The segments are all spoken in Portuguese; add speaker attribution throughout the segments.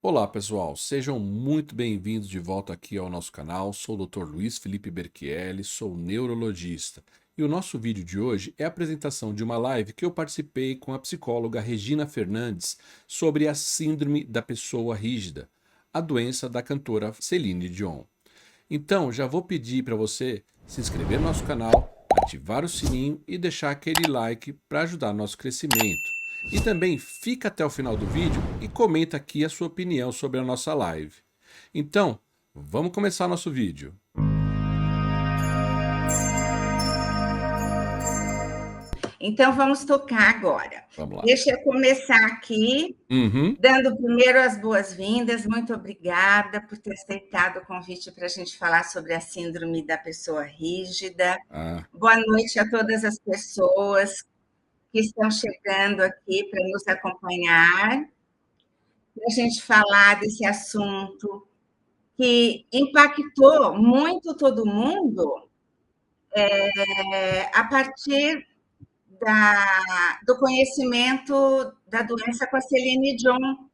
Speaker 1: Olá, pessoal. Sejam muito bem-vindos de volta aqui ao nosso canal. Sou o Dr. Luiz Felipe Berchielli, sou neurologista. E o nosso vídeo de hoje é a apresentação de uma live que eu participei com a psicóloga Regina Fernandes sobre a síndrome da pessoa rígida, a doença da cantora Celine Dion. Então, já vou pedir para você se inscrever no nosso canal, ativar o sininho e deixar aquele like para ajudar nosso crescimento. E também fica até o final do vídeo e comenta aqui a sua opinião sobre a nossa live. Então, vamos começar nosso vídeo.
Speaker 2: Então, vamos tocar agora.
Speaker 1: Vamos lá.
Speaker 2: Deixa eu começar aqui, dando primeiro as boas-vindas. Muito obrigada por ter aceitado o convite para a gente falar sobre a síndrome da pessoa rígida. Boa noite a todas as pessoas que estão chegando aqui para nos acompanhar, para a gente falar desse assunto que impactou muito todo mundo a partir do conhecimento da doença com a Celine Dion,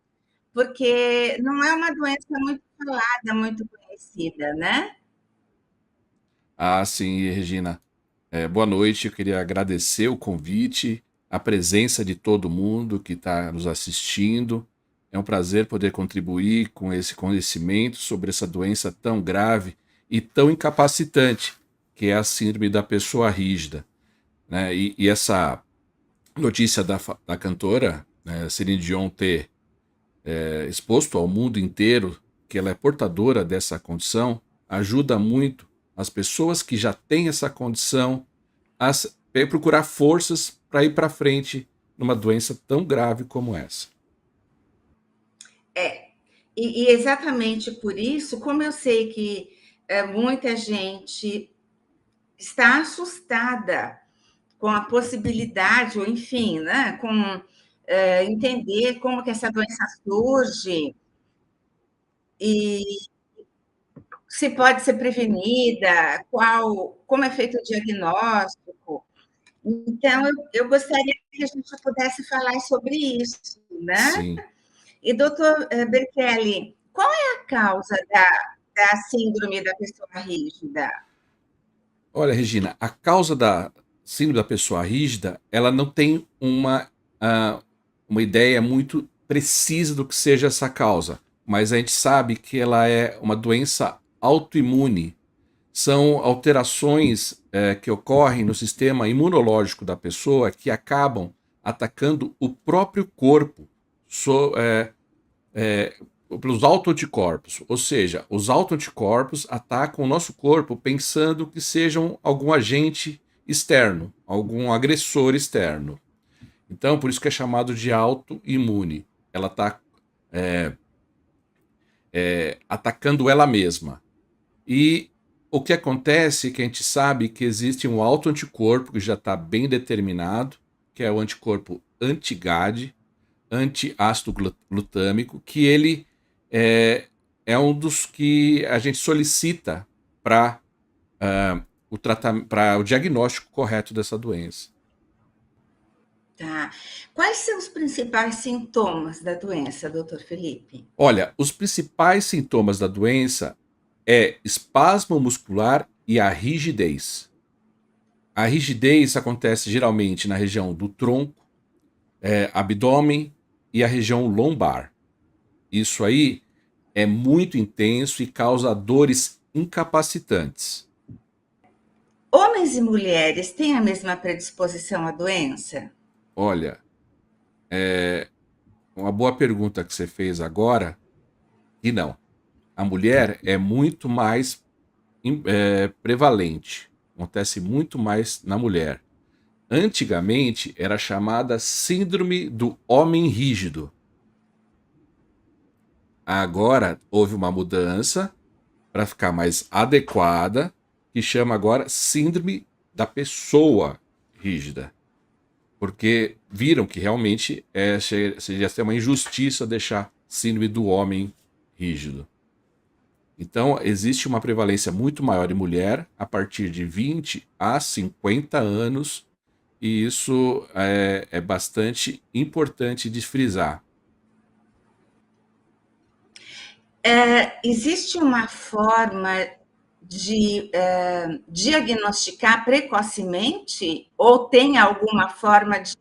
Speaker 2: porque não é uma doença muito falada, muito conhecida, né?
Speaker 1: Sim, Regina. Boa noite, eu queria agradecer o convite, a presença de todo mundo que está nos assistindo. É um prazer poder contribuir com esse conhecimento sobre essa doença tão grave e tão incapacitante, que é a síndrome da pessoa rígida, né? E essa notícia da cantora, né, Celine Dion, ter exposto ao mundo inteiro que ela é portadora dessa condição, ajuda muito as pessoas que já têm essa condição a procurar forças para ir para frente numa doença tão grave como essa.
Speaker 2: E exatamente por isso, como eu sei que muita gente está assustada com a possibilidade, ou enfim, né, com entender como que essa doença surge e se pode ser prevenida, como é feito o diagnóstico. Então, eu gostaria que a gente pudesse falar sobre isso, né?
Speaker 1: Sim.
Speaker 2: E, doutor Berkeley, qual é a causa da síndrome da pessoa rígida?
Speaker 1: Olha, Regina, a causa da síndrome da pessoa rígida, ela não tem uma ideia muito precisa do que seja essa causa, mas a gente sabe que ela é uma doença autoimune. São alterações que ocorrem no sistema imunológico da pessoa que acabam atacando o próprio corpo pelos autoanticorpos. Ou seja, os autoanticorpos atacam o nosso corpo pensando que sejam algum agente externo, algum agressor externo. Então, por isso que é chamado de autoimune. Ela está atacando ela mesma. E o que acontece é que a gente sabe que existe um autoanticorpo que já está bem determinado, que é o anticorpo anti-GAD, anti-ácido glutâmico, que ele é um dos que a gente solicita para o diagnóstico correto dessa doença.
Speaker 2: Tá. Quais são os principais sintomas da doença, doutor Felipe?
Speaker 1: Olha, os principais sintomas da doença é espasmo muscular e a rigidez. A rigidez acontece geralmente na região do tronco, abdômen e a região lombar. Isso aí é muito intenso e causa dores incapacitantes.
Speaker 2: Homens e mulheres têm a mesma predisposição à doença?
Speaker 1: Olha, uma boa pergunta que você fez agora, e não. A mulher é muito mais prevalente, acontece muito mais na mulher. Antigamente era chamada síndrome do homem rígido. Agora houve uma mudança para ficar mais adequada, que chama agora síndrome da pessoa rígida. Porque viram que realmente seria ser uma injustiça deixar síndrome do homem rígido. Então, existe uma prevalência muito maior em mulher a partir de 20 a 50 anos, e isso é bastante importante de frisar.
Speaker 2: Existe uma forma de diagnosticar precocemente, ou tem alguma forma de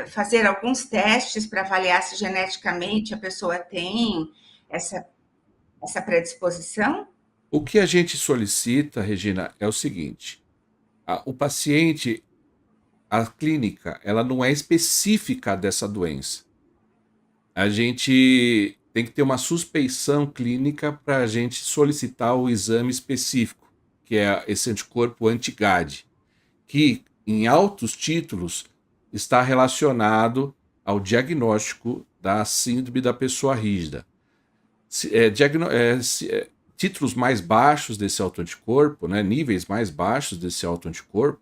Speaker 2: fazer alguns testes para avaliar se geneticamente a pessoa tem essa, essa predisposição?
Speaker 1: O que a gente solicita, Regina, é o seguinte: o paciente, a clínica, ela não é específica dessa doença. A gente tem que ter uma suspeição clínica para a gente solicitar o exame específico, que é esse anticorpo anti-GAD, que em altos títulos está relacionado ao diagnóstico da síndrome da pessoa rígida. Títulos mais baixos desse autoanticorpo, né, níveis mais baixos desse autoanticorpo,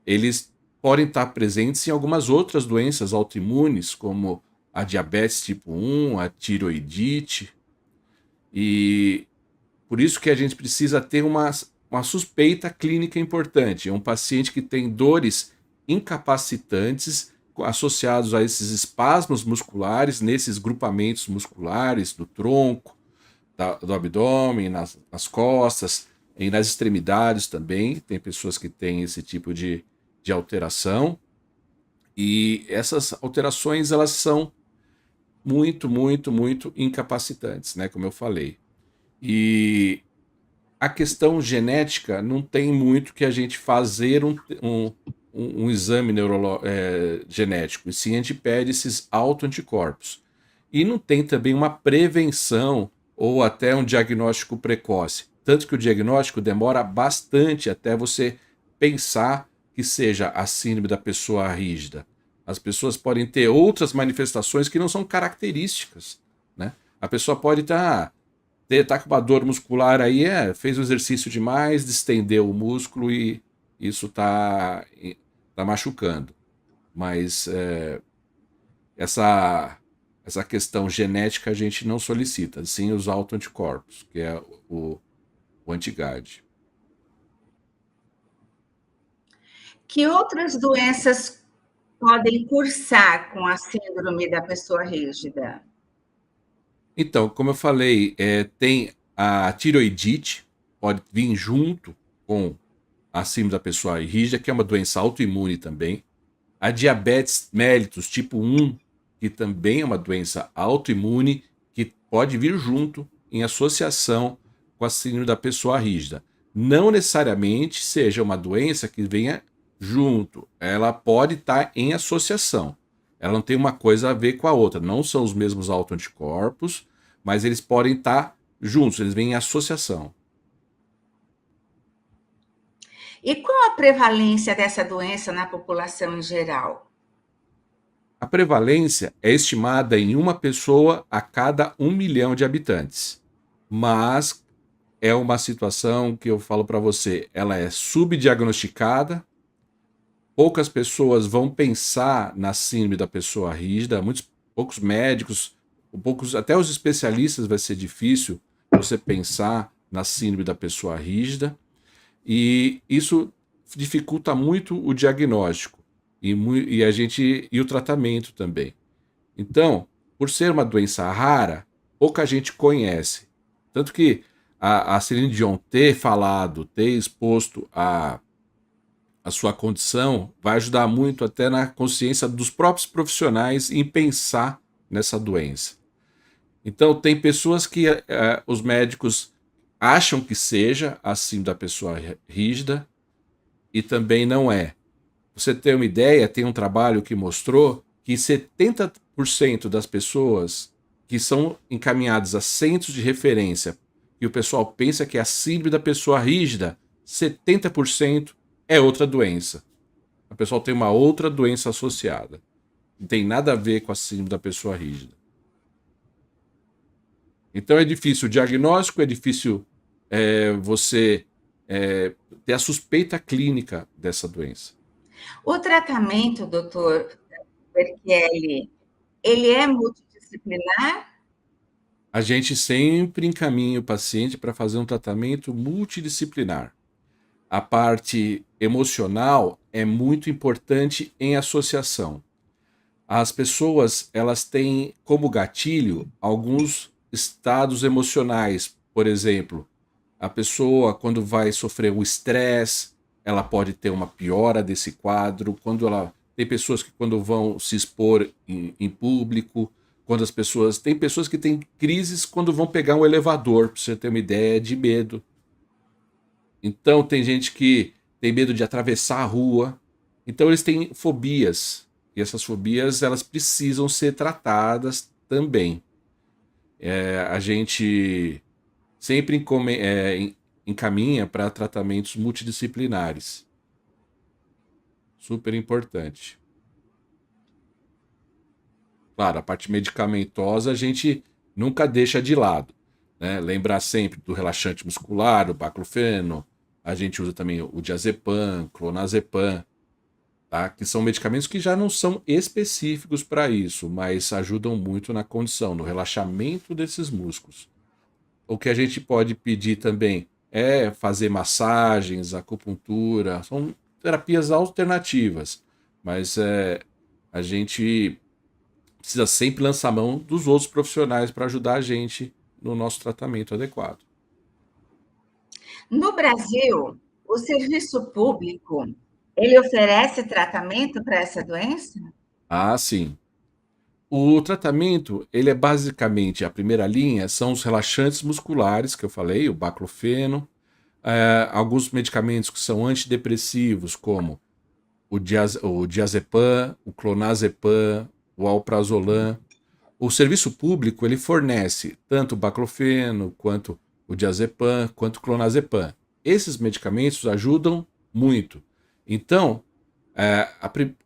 Speaker 1: eles podem estar presentes em algumas outras doenças autoimunes, como a diabetes tipo 1, a tiroidite, e por isso que a gente precisa ter uma suspeita clínica importante. É um paciente que tem dores incapacitantes associados a esses espasmos musculares, nesses grupamentos musculares do tronco, do abdômen, nas costas e nas extremidades também. Tem pessoas que têm esse tipo de alteração. E essas alterações, elas são muito, muito, muito incapacitantes, né? Como eu falei. E a questão genética não tem muito que a gente fazer um exame genético, e sim a gente pede esses autoanticorpos. E não tem também uma prevenção ou até um diagnóstico precoce. Tanto que o diagnóstico demora bastante até você pensar que seja a síndrome da pessoa rígida. As pessoas podem ter outras manifestações que não são características, né? A pessoa pode estar com uma dor muscular aí, fez um exercício demais, distendeu o músculo e isso tá machucando. Mas essa questão genética a gente não solicita, sim os autoanticorpos, que é o anti-GAD.
Speaker 2: Que outras doenças podem cursar com a síndrome da pessoa rígida?
Speaker 1: Então, como eu falei, tem a tiroidite, pode vir junto com a síndrome da pessoa rígida, que é uma doença autoimune também. A diabetes mellitus tipo 1, que também é uma doença autoimune, que pode vir junto em associação com a síndrome da pessoa rígida. Não necessariamente seja uma doença que venha junto, ela pode estar em associação. Ela não tem uma coisa a ver com a outra, não são os mesmos autoanticorpos, mas eles podem estar juntos, eles vêm em associação.
Speaker 2: E qual a prevalência dessa doença na população em geral?
Speaker 1: A prevalência é estimada em uma pessoa a cada 1 milhão de habitantes. Mas é uma situação que eu falo para você, ela é subdiagnosticada. Poucas pessoas vão pensar na síndrome da pessoa rígida, poucos médicos, até os especialistas vai ser difícil você pensar na síndrome da pessoa rígida. E isso dificulta muito o diagnóstico e o tratamento também. Então, por ser uma doença rara, pouca gente conhece. Tanto que a Celine Dion ter falado, ter exposto a sua condição, vai ajudar muito até na consciência dos próprios profissionais em pensar nessa doença. Então, tem pessoas que os médicos acham que seja assim da pessoa rígida e também não é. Você tem uma ideia, tem um trabalho que mostrou que 70% das pessoas que são encaminhadas a centros de referência e o pessoal pensa que é a síndrome da pessoa rígida, 70% é outra doença. O pessoal tem uma outra doença associada. Não tem nada a ver com a síndrome da pessoa rígida. Então é difícil o diagnóstico, é difícil você ter a suspeita clínica dessa doença.
Speaker 2: O tratamento, doutor Berkeley, ele é multidisciplinar?
Speaker 1: A gente sempre encaminha o paciente para fazer um tratamento multidisciplinar. A parte emocional é muito importante em associação. As pessoas, elas têm como gatilho alguns estados emocionais, por exemplo, a pessoa, quando vai sofrer um estresse, ela pode ter uma piora desse quadro. Quando ela tem pessoas que quando vão se expor em público, quando as pessoas tem pessoas que têm crises quando vão pegar um elevador, para você ter uma ideia de medo. Então tem gente que tem medo de atravessar a rua. Então eles têm fobias. E essas fobias elas precisam ser tratadas também. A gente sempre encaminha para tratamentos multidisciplinares. Super importante. Claro, a parte medicamentosa a gente nunca deixa de lado, né? Lembrar sempre do relaxante muscular, o baclofeno, a gente usa também o diazepam, clonazepam, tá? Que são medicamentos que já não são específicos para isso, mas ajudam muito na condição, no relaxamento desses músculos. O que a gente pode pedir também é fazer massagens, acupuntura, são terapias alternativas, mas a gente precisa sempre lançar mão dos outros profissionais para ajudar a gente no nosso tratamento adequado.
Speaker 2: No Brasil, o serviço público, ele oferece tratamento para essa doença?
Speaker 1: Ah, sim. O tratamento, ele é basicamente, a primeira linha são os relaxantes musculares, que eu falei, o baclofeno, alguns medicamentos que são antidepressivos, como o diazepam, o clonazepam, o alprazolam. O serviço público, ele fornece tanto o baclofeno, quanto o diazepam, quanto o clonazepam. Esses medicamentos ajudam muito. Então,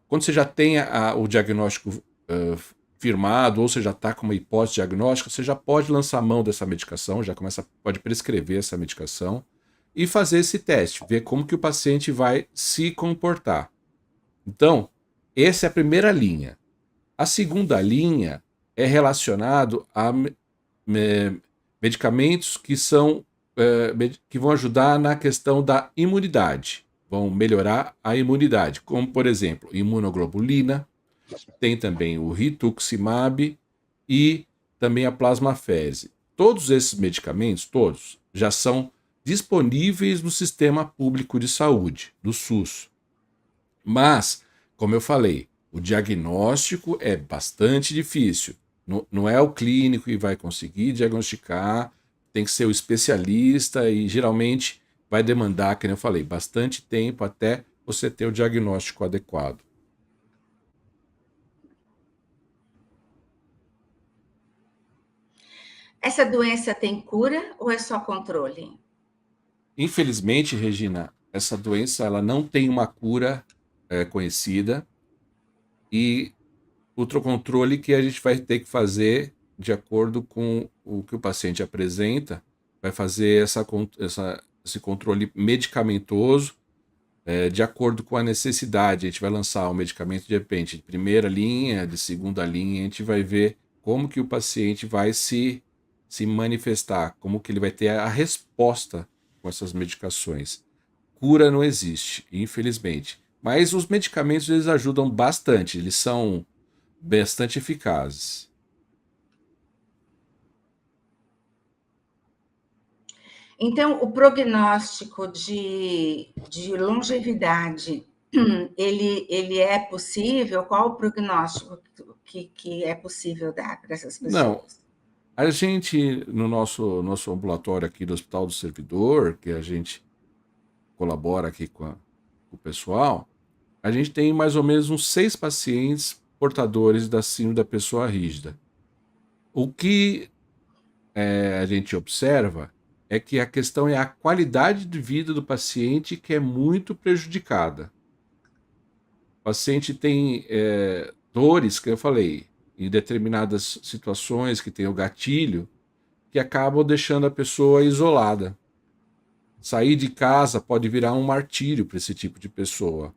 Speaker 1: quando você já tem o diagnóstico firmado, ou você já está com uma hipótese diagnóstica, você já pode lançar mão dessa medicação, pode prescrever essa medicação e fazer esse teste, ver como que o paciente vai se comportar. Então, essa é a primeira linha. A segunda linha é relacionado a medicamentos que vão ajudar na questão da imunidade, vão melhorar a imunidade, como, por exemplo, imunoglobulina, tem também o rituximab e também a plasmafese. Todos esses medicamentos, todos, já são disponíveis no sistema público de saúde, do SUS. Mas, como eu falei, o diagnóstico é bastante difícil. Não é o clínico que vai conseguir diagnosticar, tem que ser o especialista e geralmente vai demandar, como eu falei, bastante tempo até você ter o diagnóstico adequado.
Speaker 2: Essa doença tem cura ou é só controle?
Speaker 1: Infelizmente, Regina, essa doença ela não tem uma cura conhecida e outro controle que a gente vai ter que fazer de acordo com o que o paciente apresenta, vai fazer esse controle medicamentoso de acordo com a necessidade. A gente vai lançar um medicamento de repente de primeira linha, de segunda linha, a gente vai ver como que o paciente vai se manifestar, como que ele vai ter a resposta com essas medicações. Cura não existe, infelizmente. Mas os medicamentos eles ajudam bastante, eles são bastante eficazes.
Speaker 2: Então, o prognóstico de longevidade, ele é possível? Qual o prognóstico que é possível dar para essas
Speaker 1: Não,
Speaker 2: pessoas?
Speaker 1: a gente, no nosso ambulatório aqui do Hospital do Servidor, que a gente colabora aqui com o pessoal, a gente tem mais ou menos uns 6 pacientes portadores da síndrome da pessoa rígida. O que a gente observa é que a questão é a qualidade de vida do paciente que é muito prejudicada. O paciente tem dores, que eu falei, em determinadas situações que tem o gatilho, que acabam deixando a pessoa isolada. Sair de casa pode virar um martírio para esse tipo de pessoa.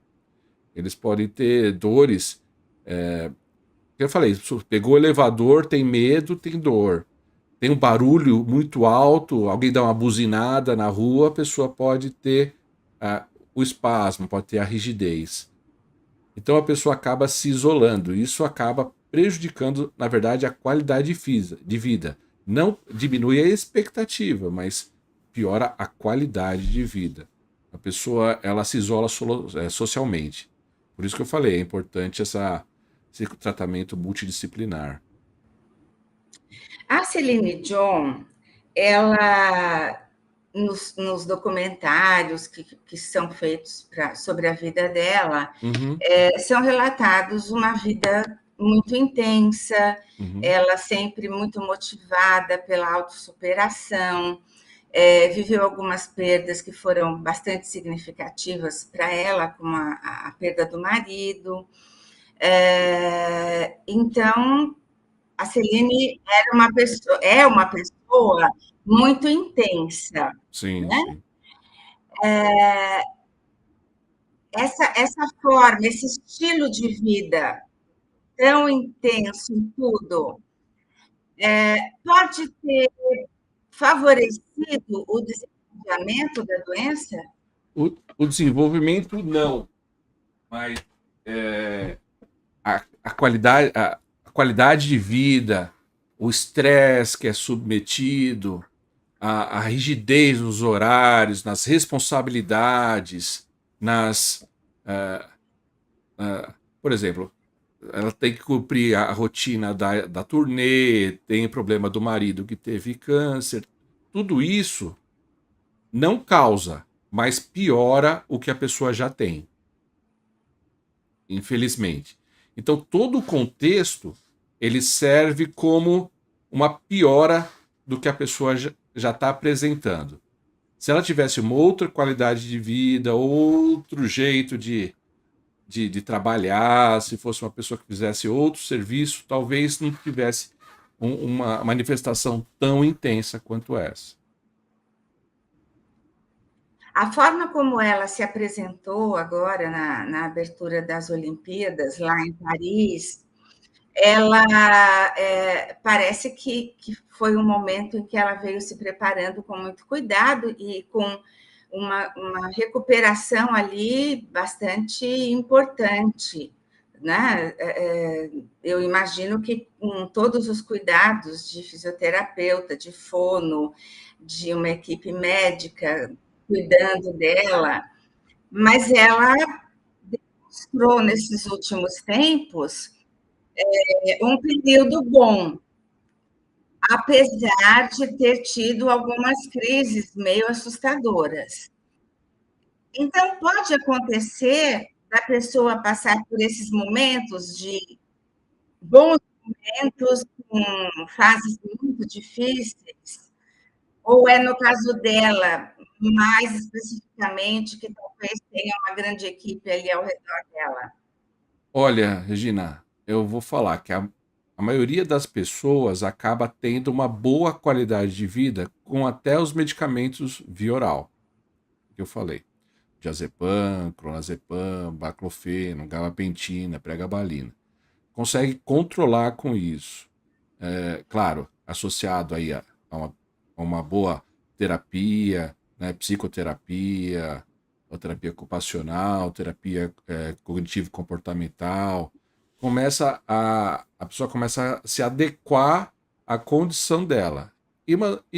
Speaker 1: Eles podem ter dores. Eu falei, pegou o elevador, tem medo, tem dor. Tem um barulho muito alto, alguém dá uma buzinada na rua, a pessoa pode ter o espasmo, pode ter a rigidez. Então a pessoa acaba se isolando. Isso acaba prejudicando, na verdade, a qualidade de vida. Não diminui a expectativa, mas piora a qualidade de vida. A pessoa ela se isola socialmente. Por isso que eu falei, é importante esse tratamento multidisciplinar.
Speaker 2: A Celine Dion, ela, nos documentários que são feitos sobre a vida dela,
Speaker 1: Uhum,
Speaker 2: são relatados uma vida muito intensa,
Speaker 1: uhum,
Speaker 2: ela sempre muito motivada pela autossuperação, viveu algumas perdas que foram bastante significativas para ela, como a perda do marido. Então, a Celine é uma pessoa muito intensa.
Speaker 1: sim, sim.
Speaker 2: Essa forma, esse estilo de vida tão intenso em tudo, pode ter favorecido o desenvolvimento da doença?
Speaker 1: O desenvolvimento não, mas é, a qualidade de vida, o estresse que é submetido, a rigidez nos horários, nas responsabilidades, nas. ah, por exemplo, ela tem que cumprir a rotina da turnê, tem o problema do marido que teve câncer. Tudo isso não causa, mas piora o que a pessoa já tem, infelizmente. Então, todo o contexto ele serve como uma piora do que a pessoa já está apresentando. Se ela tivesse uma outra qualidade de vida, outro jeito de trabalhar, se fosse uma pessoa que fizesse outro serviço, talvez não tivesse uma manifestação tão intensa quanto essa.
Speaker 2: A forma como ela se apresentou agora na abertura das Olimpíadas, lá em Paris, ela parece que foi um momento em que ela veio se preparando com muito cuidado e com uma recuperação ali bastante importante, né? Eu imagino que com todos os cuidados de fisioterapeuta, de fono, de uma equipe médica cuidando dela, mas ela mostrou nesses últimos tempos um período bom, apesar de ter tido algumas crises meio assustadoras. Então, pode acontecer da pessoa passar por esses momentos de bons momentos, com fases muito difíceis, ou é no caso dela, mais especificamente, que talvez tenha uma grande equipe ali ao redor dela?
Speaker 1: Olha, Regina, eu vou falar que a maioria das pessoas acaba tendo uma boa qualidade de vida com até os medicamentos via oral, que eu falei. Diazepam, clonazepam, baclofeno, gabapentina, pregabalina. Consegue controlar com isso. Claro, associado aí a uma boa terapia, né, psicoterapia, ou terapia ocupacional, terapia cognitivo-comportamental, a pessoa começa a se adequar à condição dela. E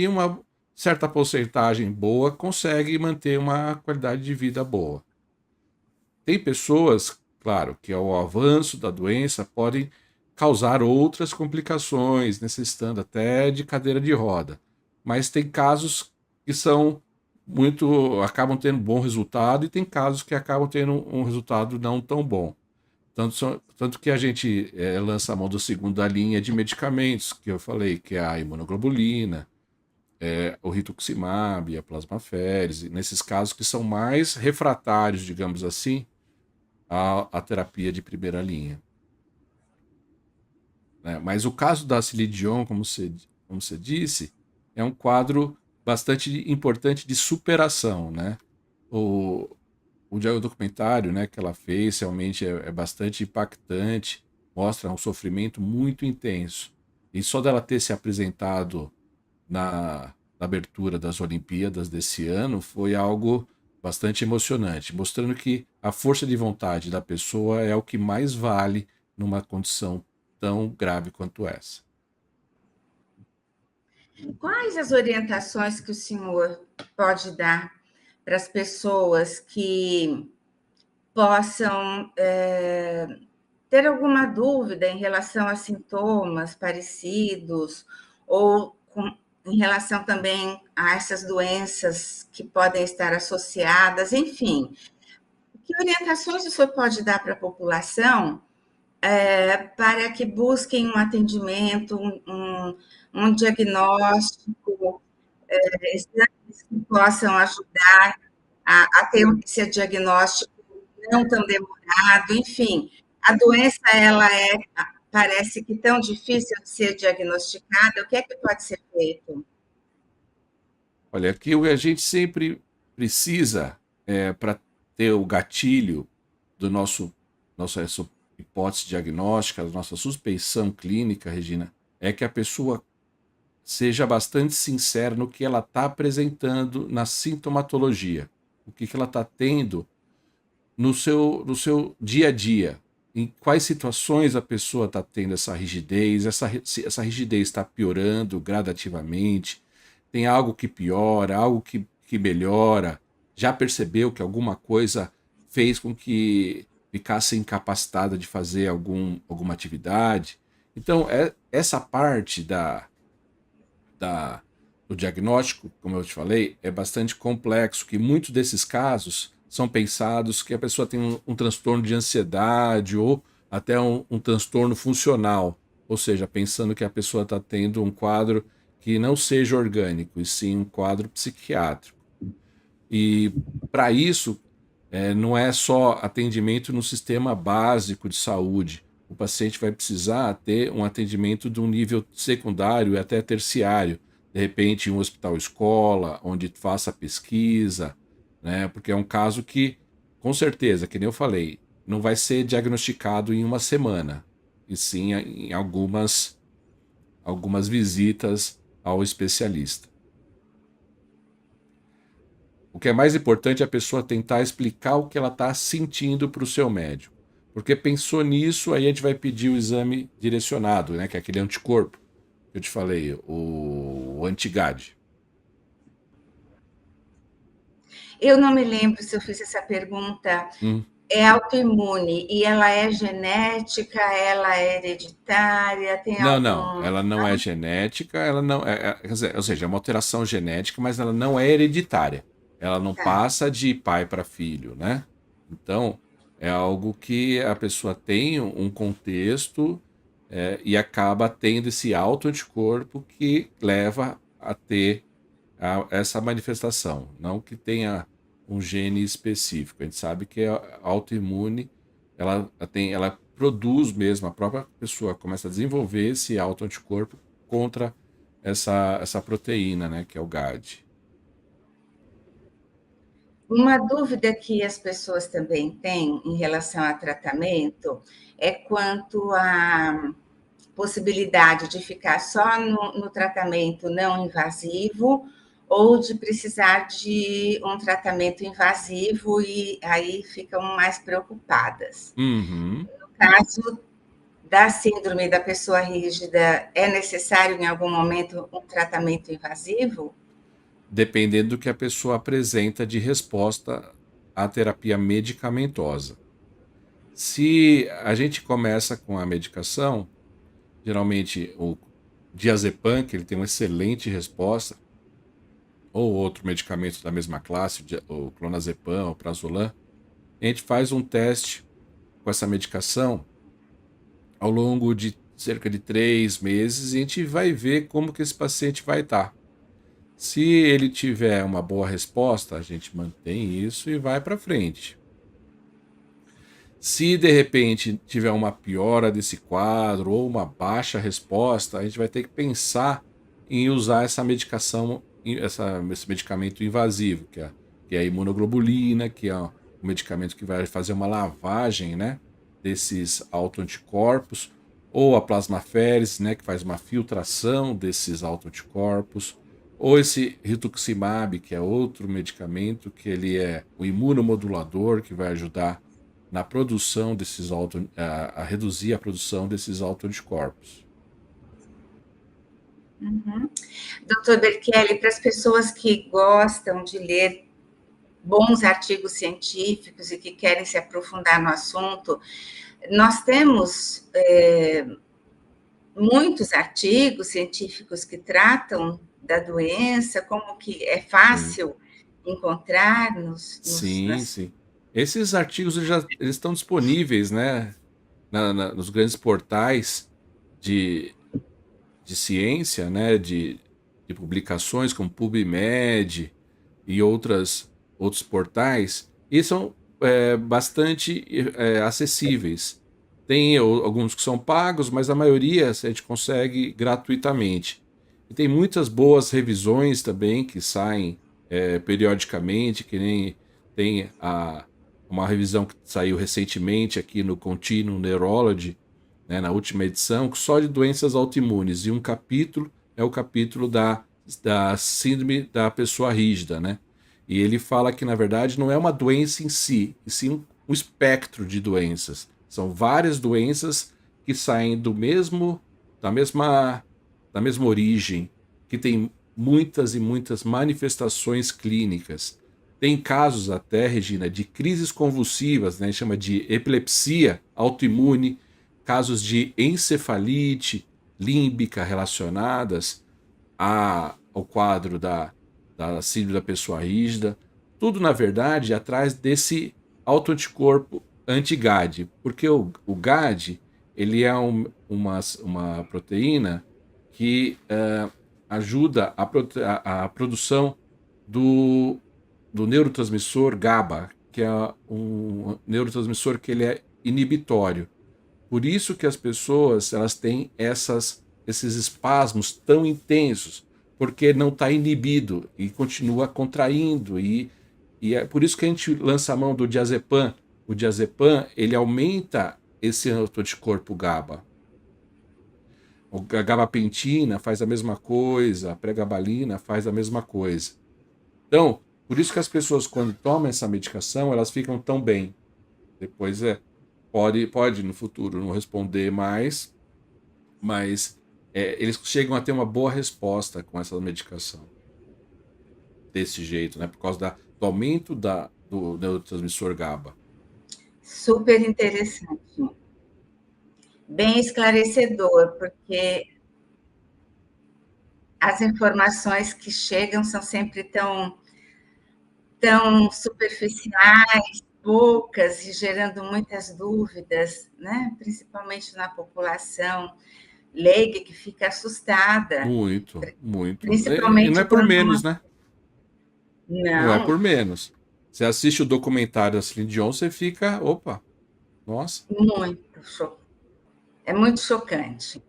Speaker 1: uma certa porcentagem boa consegue manter uma qualidade de vida boa. Tem pessoas, claro, que ao avanço da doença podem causar outras complicações, necessitando até de cadeira de roda. Mas tem casos que são acabam tendo bom resultado e tem casos que acabam tendo um resultado não tão bom. Tanto que a gente lança a mão da segunda linha de medicamentos, que eu falei, que é a imunoglobulina, o rituximab, a plasmaférese, nesses casos que são mais refratários, digamos assim, à terapia de primeira linha. Né? Mas o caso da Celine Dion, como você disse, é um quadro bastante importante de superação. Né? O, o documentário, né, que ela fez realmente é bastante impactante, mostra um sofrimento muito intenso. E só dela ter se apresentado na abertura das Olimpíadas desse ano foi algo bastante emocionante, mostrando que a força de vontade da pessoa é o que mais vale numa condição tão grave quanto essa.
Speaker 2: Quais as orientações que o senhor pode dar para as pessoas que possam ter alguma dúvida em relação a sintomas parecidos ou em relação também a essas doenças que podem estar associadas, enfim, que orientações o senhor pode dar para a população para que busquem um atendimento, um diagnóstico, exames que possam ajudar a ter esse diagnóstico não tão demorado, enfim, a doença ela parece que tão difícil de ser diagnosticada, o que é que pode ser feito?
Speaker 1: Olha, aqui o que a gente sempre precisa para ter o gatilho do nossa essa hipótese diagnóstica, da nossa suspeição clínica, Regina, é que a pessoa seja bastante sincera no que ela está apresentando na sintomatologia, o que ela está tendo no seu dia a dia. Em quais situações a pessoa está tendo essa rigidez, se essa rigidez está piorando gradativamente, tem algo que piora, algo que melhora, já percebeu que alguma coisa fez com que ficasse incapacitada de fazer alguma atividade. Então, essa parte da, do diagnóstico, como eu te falei, é bastante complexo, que muitos desses casos são pensados que a pessoa tem um transtorno de ansiedade ou até um transtorno funcional, ou seja, pensando que a pessoa está tendo um quadro que não seja orgânico, e sim um quadro psiquiátrico. E para isso, não é só atendimento no sistema básico de saúde. O paciente vai precisar ter um atendimento de um nível secundário e até terciário. De repente, em um hospital escola, onde faça pesquisa, né? Porque é um caso que, com certeza, que nem eu falei, não vai ser diagnosticado em uma semana, e sim em algumas visitas ao especialista. O que é mais importante é a pessoa tentar explicar o que ela está sentindo para o seu médico. Porque pensou nisso, aí a gente vai pedir o exame direcionado, né? Que é aquele anticorpo que eu te falei, o anti-GAD.
Speaker 2: Eu não me lembro se eu fiz essa pergunta.
Speaker 1: Hum.
Speaker 2: É autoimune e ela é genética, ela é hereditária, tem
Speaker 1: Não, não,
Speaker 2: algum.
Speaker 1: ela não é genética, ela não quer dizer, ou seja, é uma alteração genética, mas ela não é hereditária. Ela não
Speaker 2: Tá.
Speaker 1: passa de pai para filho, né? Então, é algo que a pessoa tem um contexto e acaba tendo esse autoanticorpo que leva a ter essa manifestação. Não que tenha um gene específico. A gente sabe que a autoimune ela produz mesmo, a própria pessoa começa a desenvolver esse autoanticorpo contra essa proteína, né, que é o GAD.
Speaker 2: Uma dúvida que as pessoas também têm em relação a tratamento é quanto à possibilidade de ficar só no tratamento não invasivo ou de precisar de um tratamento invasivo e aí ficam mais preocupadas.
Speaker 1: Uhum.
Speaker 2: No caso da síndrome da pessoa rígida, é necessário em algum momento um tratamento invasivo?
Speaker 1: Dependendo do que a pessoa apresenta de resposta à terapia medicamentosa. Se a gente começa com a medicação, geralmente o diazepam, que ele tem uma excelente resposta, ou outro medicamento da mesma classe, o clonazepam, o prazolam, a gente faz um teste com essa medicação ao longo de cerca de 3 meses e a gente vai ver como que esse paciente vai estar. Se ele tiver uma boa resposta, a gente mantém isso e vai para frente. Se de repente tiver uma piora desse quadro ou uma baixa resposta, a gente vai ter que pensar em usar essa medicação, esse medicamento invasivo, que é a imunoglobulina, que é um medicamento que vai fazer uma lavagem, né, desses autoanticorpos, ou a plasmaférese, né, que faz uma filtração desses autoanticorpos, ou esse rituximab, que é outro medicamento que ele é o imunomodulador, que vai ajudar na produção desses a reduzir a produção desses autoanticorpos.
Speaker 2: Uhum. Doutor Berkeley, para as pessoas que gostam de ler bons artigos científicos e que querem se aprofundar no assunto, nós temos muitos artigos científicos que tratam da doença, como que é
Speaker 1: Sim,
Speaker 2: fácil encontrar
Speaker 1: sim, sim. Esses artigos eles estão disponíveis, né, nos grandes portais de, de ciência, né, de publicações como PubMed e outros portais, e são bastante acessíveis. Tem alguns que são pagos, mas a maioria a gente consegue gratuitamente. E tem muitas boas revisões também que saem periodicamente, que nem tem uma revisão que saiu recentemente aqui no Continuum Neurology, né, na última edição, só de doenças autoimunes. E um capítulo é o capítulo da síndrome da pessoa rígida, né? E ele fala que, na verdade, não é uma doença em si, e sim um espectro de doenças. São várias doenças que saem da mesma origem, que tem muitas e muitas manifestações clínicas. Tem casos até, Regina, de crises convulsivas, né? Chama de epilepsia autoimune, casos de encefalite límbica relacionadas ao quadro da síndrome da pessoa rígida. Tudo, na verdade, atrás desse autoanticorpo anti-GAD, porque o GAD ele é uma proteína que ajuda a produção do, do neurotransmissor GABA, que é um neurotransmissor que ele é inibitório. Por isso que as pessoas elas têm esses espasmos tão intensos, porque não está inibido e continua contraindo. E é por isso que a gente lança a mão do diazepam. O diazepam ele aumenta esse anticorpo GABA. A gabapentina faz a mesma coisa, a pregabalina faz a mesma coisa. Então, por isso que as pessoas, quando tomam essa medicação, elas ficam tão bem. Depois pode no futuro não responder mais, mas eles chegam a ter uma boa resposta com essa medicação. Desse jeito, né? Por causa do aumento do neurotransmissor GABA.
Speaker 2: Super interessante. Bem esclarecedor, porque as informações que chegam são sempre tão superficiais, poucas e gerando muitas dúvidas, né? Principalmente na população leiga que fica assustada,
Speaker 1: Muito, muito. E não
Speaker 2: principalmente
Speaker 1: é por
Speaker 2: quando
Speaker 1: menos, né? Não é
Speaker 2: não,
Speaker 1: por menos. Você assiste o documentário da Celine Dion, você fica, opa, nossa.
Speaker 2: é muito chocante.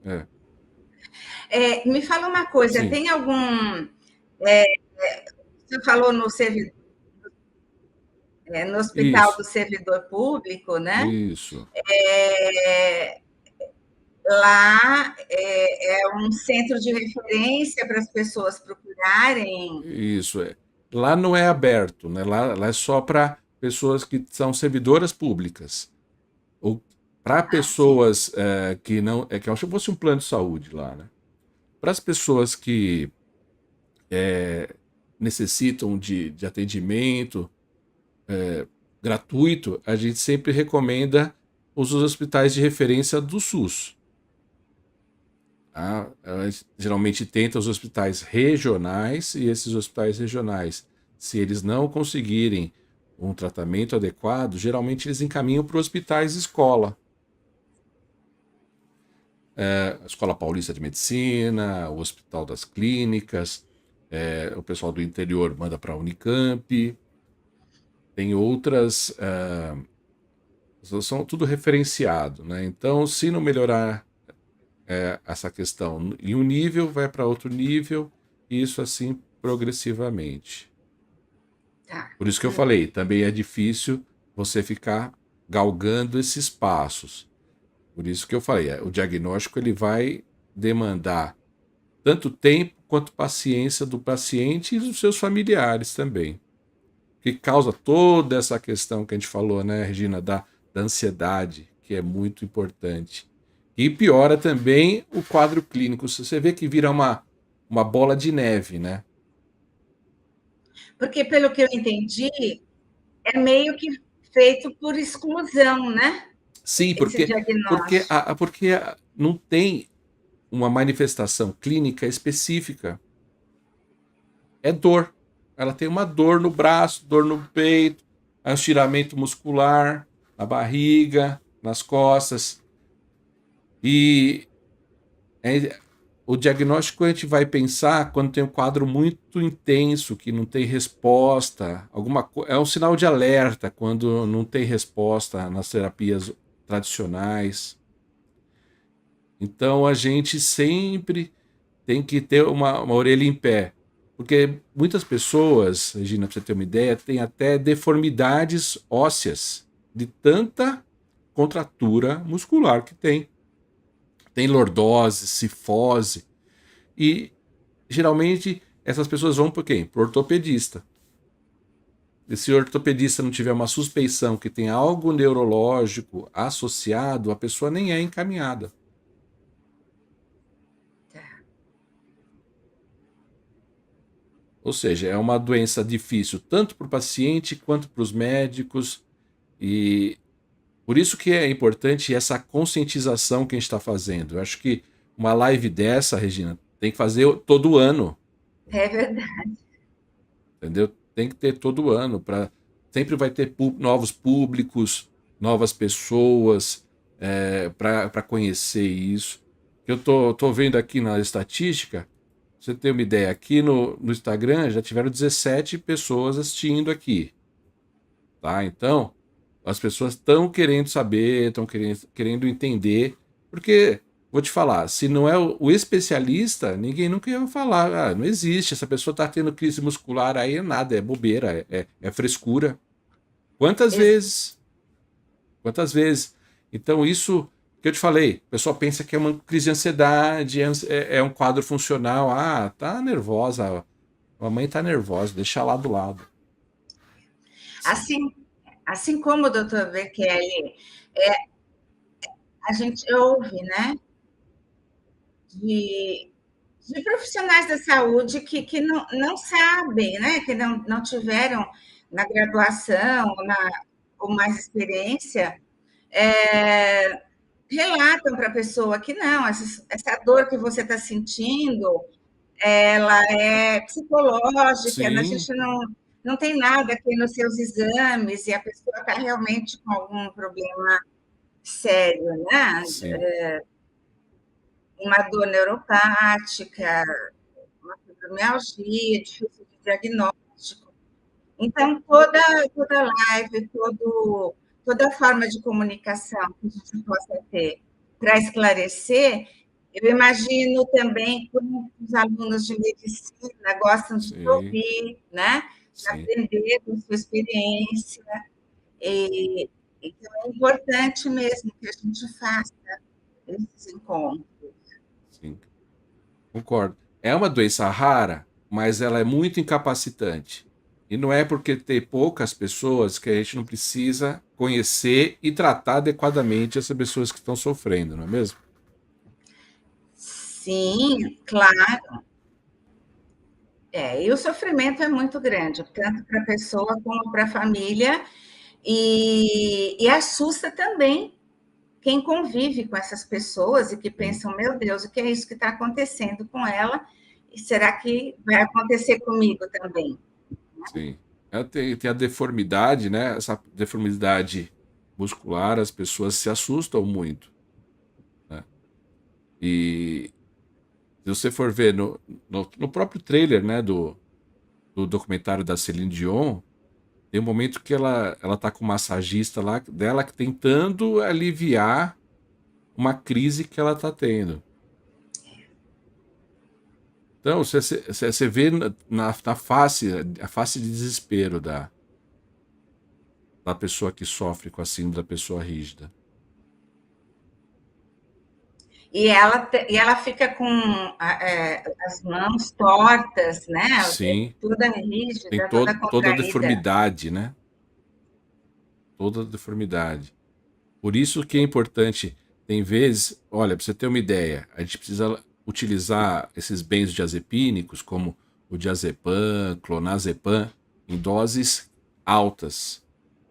Speaker 1: É,
Speaker 2: Me fala uma coisa,
Speaker 1: sim,
Speaker 2: tem algum é, você falou no Hospital
Speaker 1: isso,
Speaker 2: do Servidor Público, né?
Speaker 1: isso,
Speaker 2: É, lá é um centro de referência para as pessoas procurarem.
Speaker 1: isso. Lá não é aberto, né? Lá é só para pessoas que são servidoras públicas. Ou para
Speaker 2: Ah, sim.
Speaker 1: pessoas que não. É que eu acho que fosse um plano de saúde lá, né? Para as pessoas que necessitam de atendimento gratuito, a gente sempre recomenda os hospitais de referência do SUS. Tá? A gente geralmente tenta os hospitais regionais e esses hospitais regionais, se eles não conseguirem um tratamento adequado, geralmente eles encaminham para hospitais escola. A Escola Paulista de Medicina, o Hospital das Clínicas, o pessoal do interior manda para a Unicamp, tem outras, são tudo referenciado, né? Então, se não melhorar essa questão em um nível, vai para outro nível, e isso assim progressivamente.
Speaker 2: Tá.
Speaker 1: Por isso que eu falei, também é difícil você ficar galgando esses passos. Por isso que eu falei, o diagnóstico ele vai demandar tanto tempo quanto paciência do paciente e dos seus familiares também. Que causa toda essa questão que a gente falou, né, Regina, da ansiedade, que é muito importante. E piora também o quadro clínico. Se você vê que vira uma bola de neve, né?
Speaker 2: Porque, pelo que eu entendi, é meio que feito por exclusão, né?
Speaker 1: Sim,
Speaker 2: Esse diagnóstico.
Speaker 1: não tem uma manifestação clínica específica. É dor. Ela tem uma dor no braço, dor no peito, um estiramento muscular, na barriga, nas costas. E é- o diagnóstico a gente vai pensar quando tem um quadro muito intenso, que não tem resposta. É um sinal de alerta quando não tem resposta nas terapias tradicionais. Então a gente sempre tem que ter uma orelha em pé. Porque muitas pessoas, Regina, para você ter uma ideia, têm até deformidades ósseas de tanta contratura muscular que tem. Tem lordose, cifose. E geralmente essas pessoas vão por quem? Por ortopedista. E se o ortopedista não tiver uma suspeição que tem algo neurológico associado, a pessoa nem é encaminhada. Ou seja, é uma doença difícil tanto para o paciente quanto para os médicos. E por isso que é importante essa conscientização que a gente está fazendo. Eu acho que uma live dessa, Regina, tem que fazer todo ano,
Speaker 2: É verdade.
Speaker 1: entendeu? Tem que ter todo ano para sempre vai ter novos públicos, novas pessoas para conhecer isso. Eu tô vendo aqui na estatística, pra você ter uma ideia, aqui no Instagram já tiveram 17 pessoas assistindo aqui, tá? Então, as pessoas estão querendo saber, estão querendo entender, porque, vou te falar, se não é o especialista, ninguém nunca ia falar, não existe, essa pessoa está tendo crise muscular, aí é nada, é bobeira, é frescura. Quantas vezes? Quantas vezes? Então, isso que eu te falei, o pessoal pensa que é uma crise de ansiedade, é um quadro funcional, tá nervosa, a mamãe tá nervosa, deixa lá do lado. Sim,
Speaker 2: Assim, assim como o doutor Bekele, a gente ouve, né, de, de profissionais da saúde que não sabem, né, que não tiveram na graduação ou mais experiência, é, relatam para a pessoa que não, essa dor que você está sentindo, ela é psicológica, a
Speaker 1: sim,
Speaker 2: gente não tem nada aqui nos seus exames e a pessoa está realmente com algum problema sério, né?
Speaker 1: sim,
Speaker 2: Uma dor neuropática, uma fibromialgia, difícil de diagnóstico. Então, toda live, toda forma de comunicação que a gente possa ter para esclarecer, eu imagino também como os alunos de medicina gostam de
Speaker 1: sim,
Speaker 2: ouvir, né? De
Speaker 1: sim,
Speaker 2: aprender com sua experiência. E, então, é importante mesmo que a gente faça esses encontros.
Speaker 1: sim. Concordo. É uma doença rara, mas ela é muito incapacitante. E não é porque tem poucas pessoas que a gente não precisa conhecer e tratar adequadamente essas pessoas que estão sofrendo, não é mesmo?
Speaker 2: Sim, claro. E o sofrimento é muito grande, tanto para a pessoa como para a família, e assusta também quem convive com essas pessoas e que
Speaker 1: Sim,
Speaker 2: pensam, meu Deus, o que é isso que está acontecendo com ela? E será que vai acontecer comigo também?
Speaker 1: sim. Ela tem a deformidade, né? Essa deformidade muscular, as pessoas se assustam muito, né? E se você for ver no próprio trailer, né, do documentário da Celine Dion, tem um momento que ela tá com um massagista lá dela tentando aliviar uma crise que ela tá tendo. Então, você vê na face, a face de desespero da pessoa que sofre com a síndrome da pessoa rígida.
Speaker 2: E ela fica com as mãos tortas, né?
Speaker 1: Sim,
Speaker 2: Toda
Speaker 1: tem
Speaker 2: rígida, toda
Speaker 1: toda a
Speaker 2: contraída.
Speaker 1: deformidade, né? Toda a deformidade. Por isso que é importante, tem vezes, olha, para você ter uma ideia, a gente precisa. utilizar esses benzodiazepínicos, como o diazepam, clonazepam, em doses altas,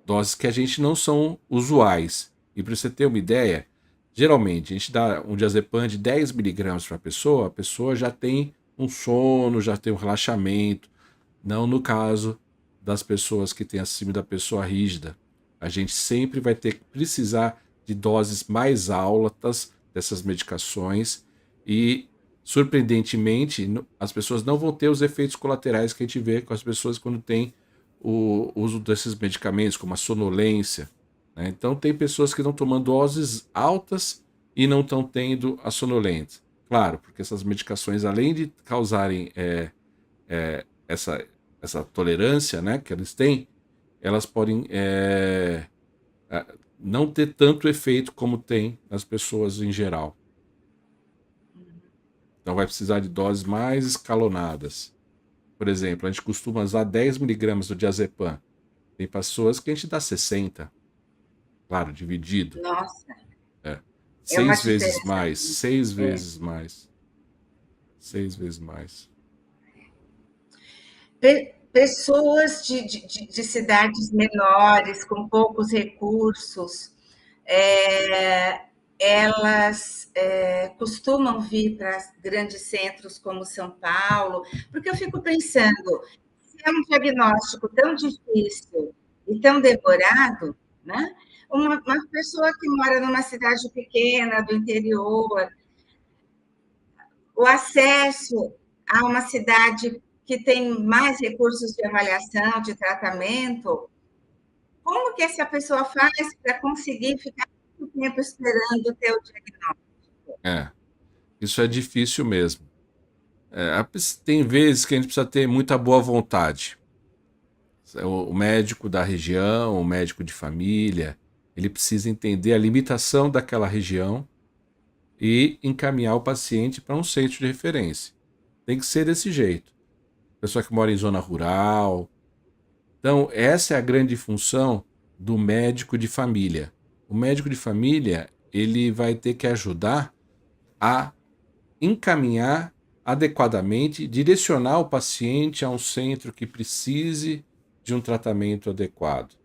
Speaker 1: doses que a gente não são usuais. E para você ter uma ideia, geralmente a gente dá um diazepam de 10 miligramas para a pessoa já tem um sono, já tem um relaxamento. Não no caso das pessoas que têm a síndrome da pessoa rígida. A gente sempre vai ter que precisar de doses mais altas dessas medicações e, surpreendentemente, as pessoas não vão ter os efeitos colaterais que a gente vê com as pessoas quando tem o uso desses medicamentos, como a sonolência, né? Então, tem pessoas que estão tomando doses altas e não estão tendo a sonolência. Claro, porque essas medicações, além de causarem essa, essa tolerância, né, que eles têm, elas podem não ter tanto efeito como tem nas pessoas em geral. Então vai precisar de doses mais escalonadas. Por exemplo, a gente costuma usar 10 miligramas do diazepam. Tem pessoas que a gente dá 60. Claro, dividido.
Speaker 2: Nossa,
Speaker 1: É.
Speaker 2: é uma
Speaker 1: 6 vezes
Speaker 2: diferença.
Speaker 1: mais, 6
Speaker 2: É.
Speaker 1: vezes mais, 6 vezes mais.
Speaker 2: Pessoas de cidades menores, com poucos recursos, é, elas costumam vir para grandes centros como São Paulo, porque eu fico pensando, se é um diagnóstico tão difícil e tão demorado, né? Uma pessoa que mora numa cidade pequena, do interior, o acesso a uma cidade que tem mais recursos de avaliação, de tratamento, como que essa pessoa faz para conseguir ficar muito tempo esperando ter o diagnóstico?
Speaker 1: É, isso é difícil mesmo. Tem vezes que a gente precisa ter muita boa vontade. O médico da região, o médico de família, ele precisa entender a limitação daquela região e encaminhar o paciente para um centro de referência. Tem que ser desse jeito. Pessoa que mora em zona rural. Então, essa é a grande função do médico de família. O médico de família, ele vai ter que ajudar a encaminhar adequadamente, direcionar o paciente a um centro que precise de um tratamento adequado.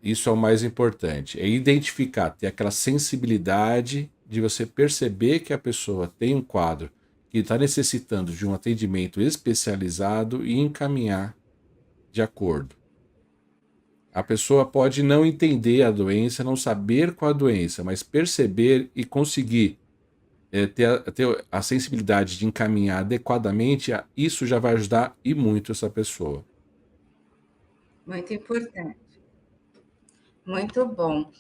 Speaker 1: Isso é o mais importante, é identificar, ter aquela sensibilidade de você perceber que a pessoa tem um quadro que está necessitando de um atendimento especializado e encaminhar de acordo. A pessoa pode não entender a doença, não saber qual a doença, mas perceber e conseguir ter a sensibilidade de encaminhar adequadamente, isso já vai ajudar e muito essa pessoa.
Speaker 2: Muito importante. Muito bom.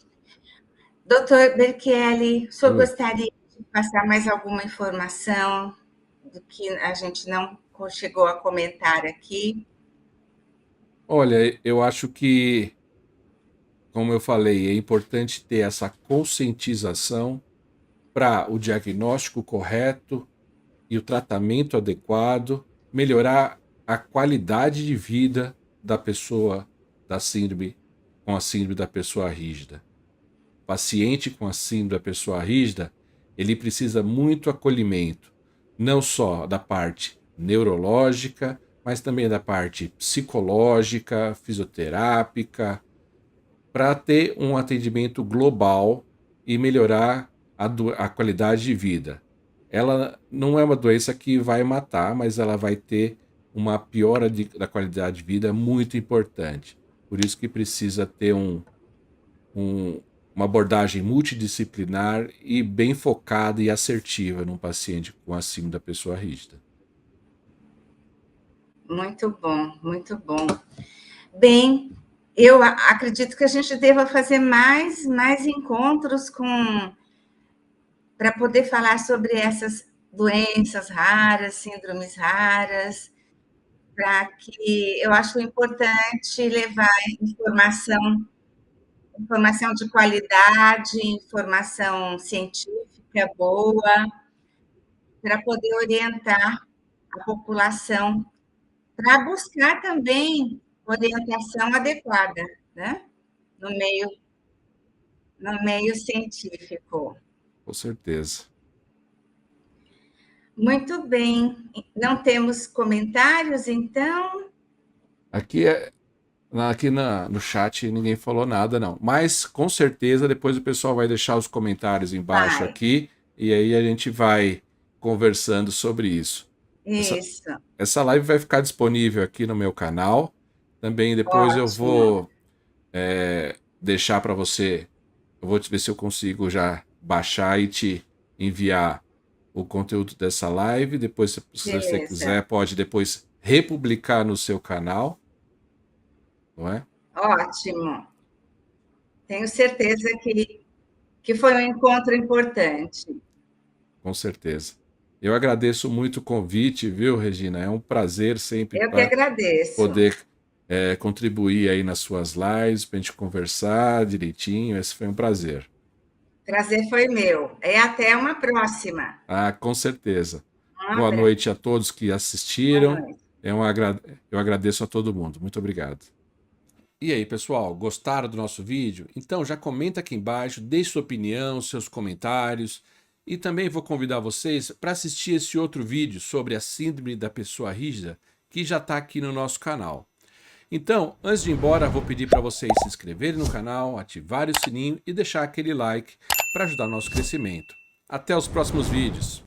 Speaker 2: Doutor Berkeley, o senhor
Speaker 1: Oi.
Speaker 2: gostaria de passar mais alguma informação do que a gente não chegou a comentar aqui?
Speaker 1: Olha, eu acho que, como eu falei, é importante ter essa conscientização para o diagnóstico correto e o tratamento adequado, melhorar a qualidade de vida da pessoa da síndrome com a síndrome da pessoa rígida. O paciente com a síndrome da pessoa rígida, ele precisa muito acolhimento, não só da parte neurológica, mas também da parte psicológica, fisioterápica, para ter um atendimento global e melhorar a qualidade de vida. Ela não é uma doença que vai matar, mas ela vai ter uma piora da qualidade de vida muito importante. Por isso que precisa ter um, uma abordagem multidisciplinar e bem focada e assertiva num paciente com a síndrome da pessoa rígida.
Speaker 2: Muito bom, muito bom. Bem, eu acredito que a gente deva fazer mais encontros com para poder falar sobre essas doenças raras, síndromes raras, para que eu acho importante levar informação, informação de qualidade, informação científica boa, para poder orientar a população, para buscar também orientação adequada, né? No meio, no meio científico.
Speaker 1: Com certeza.
Speaker 2: Muito bem. Não temos comentários, então?
Speaker 1: Aqui no chat ninguém falou nada, não. Mas com certeza depois o pessoal vai deixar os comentários embaixo
Speaker 2: Vai.
Speaker 1: aqui e aí a gente vai conversando sobre isso.
Speaker 2: Isso.
Speaker 1: Essa live vai ficar disponível aqui no meu canal. Também depois eu
Speaker 2: Ótimo.
Speaker 1: vou deixar para você. Eu vou ver se eu consigo já baixar e te enviar o conteúdo dessa live. Depois, se você
Speaker 2: Beleza.
Speaker 1: quiser, pode depois republicar no seu canal, não é?
Speaker 2: Ótimo. Tenho certeza que foi um encontro importante.
Speaker 1: Com certeza. Eu agradeço muito o convite, viu, Regina? É um prazer sempre
Speaker 2: Eu que
Speaker 1: para
Speaker 2: agradeço.
Speaker 1: poder contribuir aí nas suas lives, para a gente conversar direitinho. Esse foi um prazer.
Speaker 2: Prazer foi meu. E até uma próxima.
Speaker 1: Ah, com certeza.
Speaker 2: Um
Speaker 1: Boa
Speaker 2: abraço.
Speaker 1: noite a todos que
Speaker 2: Boa
Speaker 1: assistiram.
Speaker 2: noite.
Speaker 1: Eu agradeço a todo mundo. Muito obrigado. E aí, pessoal, gostaram do nosso vídeo? Então já comenta aqui embaixo, deixe sua opinião, seus comentários. E também vou convidar vocês para assistir esse outro vídeo sobre a síndrome da pessoa rígida, que já está aqui no nosso canal. Então, antes de ir embora, vou pedir para vocês se inscreverem no canal, ativarem o sininho e deixar aquele like para ajudar o nosso crescimento. Até os próximos vídeos.